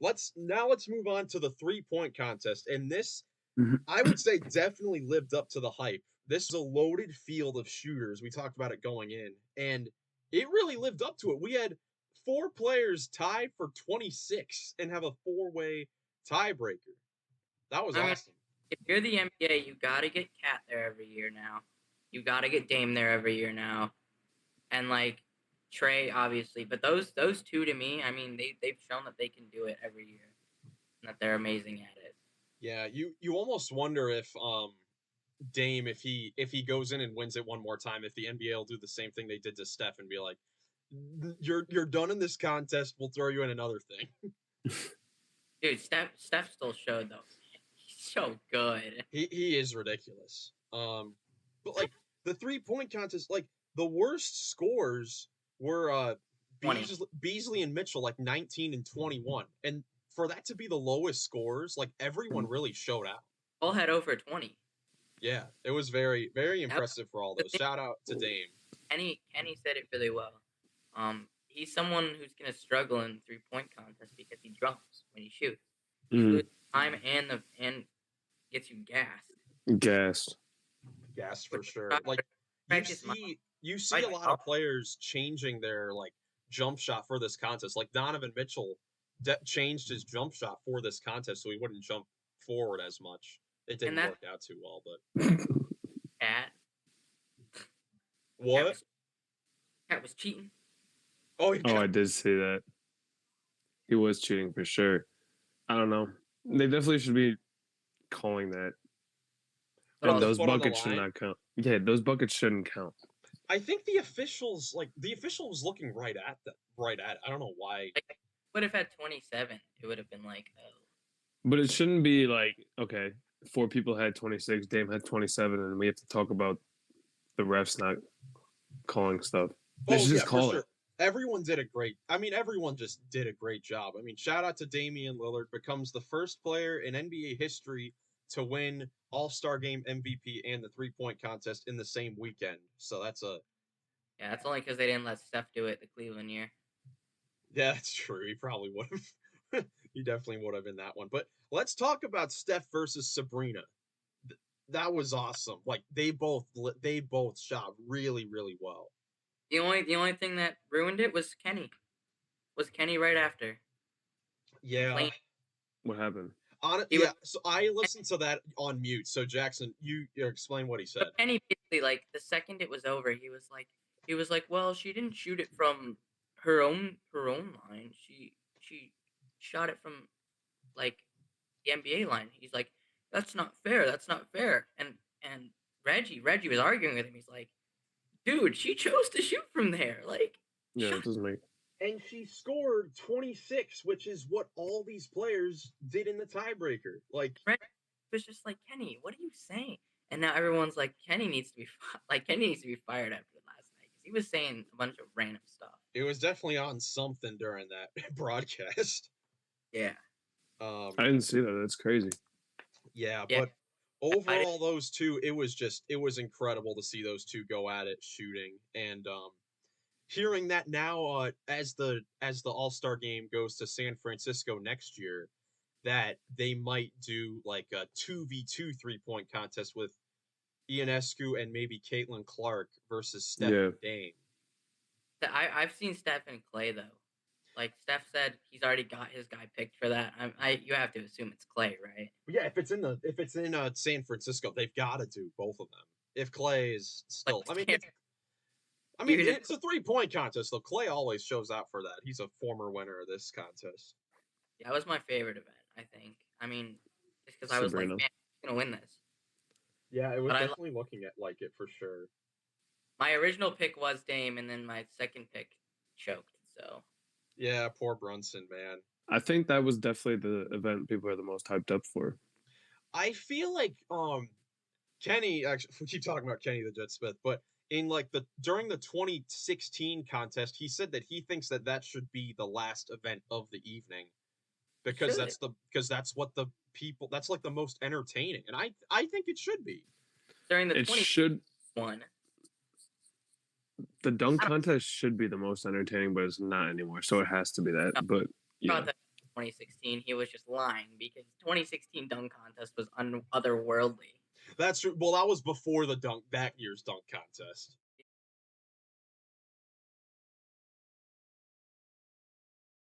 let's move on to the 3-point contest. And this, Mhm. I would say, definitely lived up to the hype. This was a loaded field of shooters. We talked about it going in, and it really lived up to it. We had 4 players tied for 26 and have a 4-way tiebreaker. That was I mean, awesome. if you're the NBA, you got to get Cat there every year now. You got to get Dame there every year now, and like Trey, obviously. But those two to me, I mean, they've shown that they can do it every year, and that they're amazing at it. Yeah, you almost wonder if Dame, if he goes in and wins it one more time, if the NBA will do the same thing they did to Steph and be like, you're done in this contest. We'll throw you in another thing. Dude, Steph still showed though. He's so good. He is ridiculous. But like the 3-point contest, like the worst scores were 20. Beasley and Mitchell, like 19 and 21, and for that to be the lowest scores, like everyone really showed out. All had over 20. Yeah, it was very, very impressive for all those. Shout out to Dame. Kenny said it really well. He's someone who's gonna struggle in 3-point contests because he drops when he shoots. He loses time and gets you gassed. Gas for sure. But Like you see a lot of players changing their like jump shot for this contest. Like Donovan Mitchell changed his jump shot for this contest so he wouldn't jump forward as much. It didn't work out too well, but Cat. What? Cat was cheating. Oh, I did see that. He was cheating for sure. I don't know. They definitely should be calling that. And those buckets should not count. Yeah, those buckets shouldn't count. I think the official was looking right at it. I don't know why. Would have had 27. It would have been like, oh. But it shouldn't be like, okay, 4 people had 26, Dame had 27, and we have to talk about the refs not calling stuff. They should just call it. Everyone just did a great job. I mean, shout out to Damian Lillard, becomes the first player in NBA history to win All-Star Game MVP and the 3-point contest in the same weekend. So that's that's only because they didn't let Steph do it the Cleveland year. Yeah, that's true. He probably would have. He definitely would have in that one. But let's talk about Steph versus Sabrina. That was awesome. Like they both shot really, really well. The only thing that ruined it was Kenny. Right after. Yeah. What happened? So I listened to that on mute. So Jackson, you explain what he said. But Kenny basically, like, the second it was over, he was like, well, she didn't shoot it from her own line. She shot it from like the NBA line. He's like, that's not fair. And Reggie was arguing with him. He's like, dude, she chose to shoot from there. Like, yeah, it doesn't make. And she scored 26, which is what all these players did in the tiebreaker. Like, Reggie was just like, Kenny, what are you saying? And now everyone's like, Kenny needs to be fired after last night because he was saying a bunch of random stuff. It was definitely on something during that broadcast. Yeah. I didn't see that. That's crazy. Yeah, but overall, those two, it was incredible to see those two go at it shooting. And hearing that now, as the All-Star game goes to San Francisco next year, that they might do like a 2v2 3-point contest with Ionescu and maybe Caitlin Clark versus Steph and Dame. I've seen Steph and Clay though. Like Steph said, he's already got his guy picked for that. You have to assume it's Clay, right? Yeah, if it's in San Francisco, they've got to do both of them. If Clay is still, it's a 3-point contest, though. Clay always shows out for that. He's a former winner of this contest. Yeah, it was my favorite event, I think. I mean, just because I was like, man, I'm going to win this. Yeah, it was definitely looking at like it for sure. My original pick was Dame, and then my second pick choked, so. Yeah, poor Brunson, man. I think that was definitely the event people are the most hyped up for. I feel like Kenny, actually, we keep talking about Kenny the Jet Smith, but in like during the 2016 contest, he said that he thinks that should be the last event of the evening because that's what the people, that's like the most entertaining, and I think it should be. During the 2021. The dunk contest should be the most entertaining, but it's not anymore, so it has to be that. But yeah, 2016, he was just lying because 2016 dunk contest was otherworldly. That's true. Well, that was before that year's dunk contest.